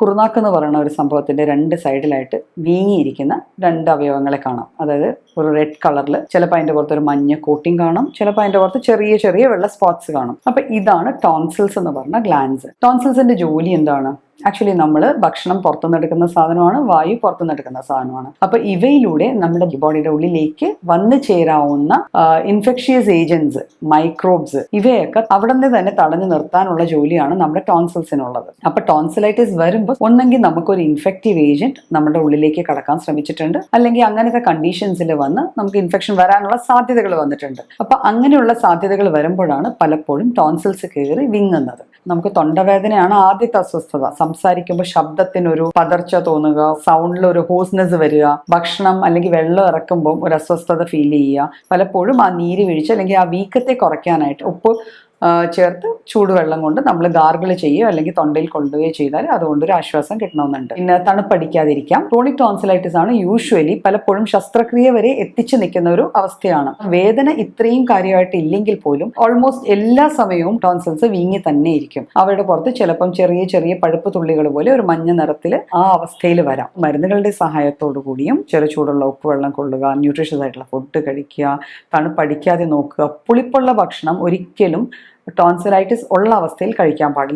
കുറുനാക്ക് എന്ന് പറയുന്ന ഒരു സംഭവത്തിന്റെ രണ്ട് സൈഡിലായിട്ട് വീങ്ങിയിരിക്കുന്ന രണ്ട് അവയവങ്ങളെ കാണാം. അതായത് ഒരു റെഡ് കളറിൽ, ചിലപ്പോൾ അതിന്റെ പുറത്ത് ഒരു മഞ്ഞ കോട്ടിങ് കാണാം, ചിലപ്പോൾ അതിന്റെ പുറത്ത് ചെറിയ ചെറിയ വെള്ള സ്പോട്ട്സ് കാണും. അപ്പൊ ഇതാണ് ടോൺസിൽസ് എന്ന് പറഞ്ഞ ഗ്ലാൻസ്. ടോൺസിൽസിന്റെ ജോലി എന്താണ്? ആക്ച്വലി നമ്മൾ ഭക്ഷണം പുറത്തുനിന്ന് എടുക്കുന്ന സാധനമാണ്, വായു പുറത്തുനിന്ന് എടുക്കുന്ന സാധനമാണ്. അപ്പൊ ഇവയിലൂടെ നമ്മുടെ ബോഡിയുടെ ഉള്ളിലേക്ക് വന്നു ചേരാവുന്ന ഇൻഫെക്ഷ്യസ് ഏജൻസ്, മൈക്രോബ്സ്, ഇവയൊക്കെ അവിടെ നിന്ന് തന്നെ തടഞ്ഞു നിർത്താനുള്ള ജോലിയാണ് നമ്മുടെ ടോൺസിൽസിനുള്ളത്. അപ്പൊ ടോൺസിലൈറ്റിസ് വരുമ്പോൾ ഒന്നെങ്കിൽ നമുക്കൊരു ഇൻഫെക്റ്റീവ് ഏജന്റ് നമ്മുടെ ഉള്ളിലേക്ക് കടക്കാൻ ശ്രമിച്ചിട്ടുണ്ട്, അല്ലെങ്കിൽ അങ്ങനത്തെ കണ്ടീഷൻസിൽ വന്ന് നമുക്ക് ഇൻഫെക്ഷൻ വരാനുള്ള സാധ്യതകൾ വന്നിട്ടുണ്ട്. അപ്പൊ അങ്ങനെയുള്ള സാധ്യതകൾ വരുമ്പോഴാണ് പലപ്പോഴും ടോൺസിൽസ് കയറി വിങ്ങുന്നത്. നമുക്ക് തൊണ്ടവേദനയാണ് ആദ്യത്തെ അസ്വസ്ഥത. സംസാരിക്കുമ്പോൾ ശബ്ദത്തിനൊരു പതർച്ച തോന്നുക, സൗണ്ടിൽ ഒരു ഹോസ്നെസ് വരിക, ഭക്ഷണം അല്ലെങ്കിൽ വെള്ളം ഇറക്കുമ്പോൾ ഒരു അസ്വസ്ഥത ഫീൽ ചെയ്യുക. പലപ്പോഴും ആ നീര് വീഴ്ച അല്ലെങ്കിൽ ആ വീക്കത്തെ കുറയ്ക്കാനായിട്ട് ഉപ്പ് ചേർത്ത് ചൂടുവെള്ളം കൊണ്ട് നമ്മൾ ഗാർഗിൾ ചെയ്യുകയോ അല്ലെങ്കിൽ തൊണ്ടയിൽ കൊള്ളുകയോ ചെയ്താൽ അതുകൊണ്ടൊരു ആശ്വാസം കിട്ടണമെന്നുണ്ട്. പിന്നെ തണുപ്പടിക്കാതിരിക്കാം. ക്രോണിക് ടോൺസിലൈറ്റിസ് ആണ് യൂഷ്വലി പലപ്പോഴും ശസ്ത്രക്രിയ വരെ എത്തിച്ചു നിൽക്കുന്ന ഒരു അവസ്ഥയാണ്. വേദന ഇത്രയും കാര്യമായിട്ട് ഇല്ലെങ്കിൽ പോലും ഓൾമോസ്റ്റ് എല്ലാ സമയവും ടോൺസിൽസ് വീങ്ങി തന്നെ ഇരിക്കും. അവരുടെ പുറത്ത് ചിലപ്പം ചെറിയ ചെറിയ പഴുപ്പ് തുള്ളികൾ പോലെ ഒരു മഞ്ഞ നിറത്തിൽ ആ അവസ്ഥയിൽ വരാം. മരുന്നുകളുടെ സഹായത്തോടു കൂടിയും ചെറു ചൂടുള്ള ഉപ്പുവെള്ളം കൊള്ളുക, ന്യൂട്രീഷ്യസ് ആയിട്ടുള്ള ഫുഡ് കഴിക്കുക, തണുപ്പടിക്കാതെ നോക്കുക. പുളിപ്പുള്ള ഭക്ഷണം ഒരിക്കലും ടോൺസിലൈറ്റിസ് ഉള്ള അവസ്ഥയിൽ കഴിക്കാൻ പാടില്ല.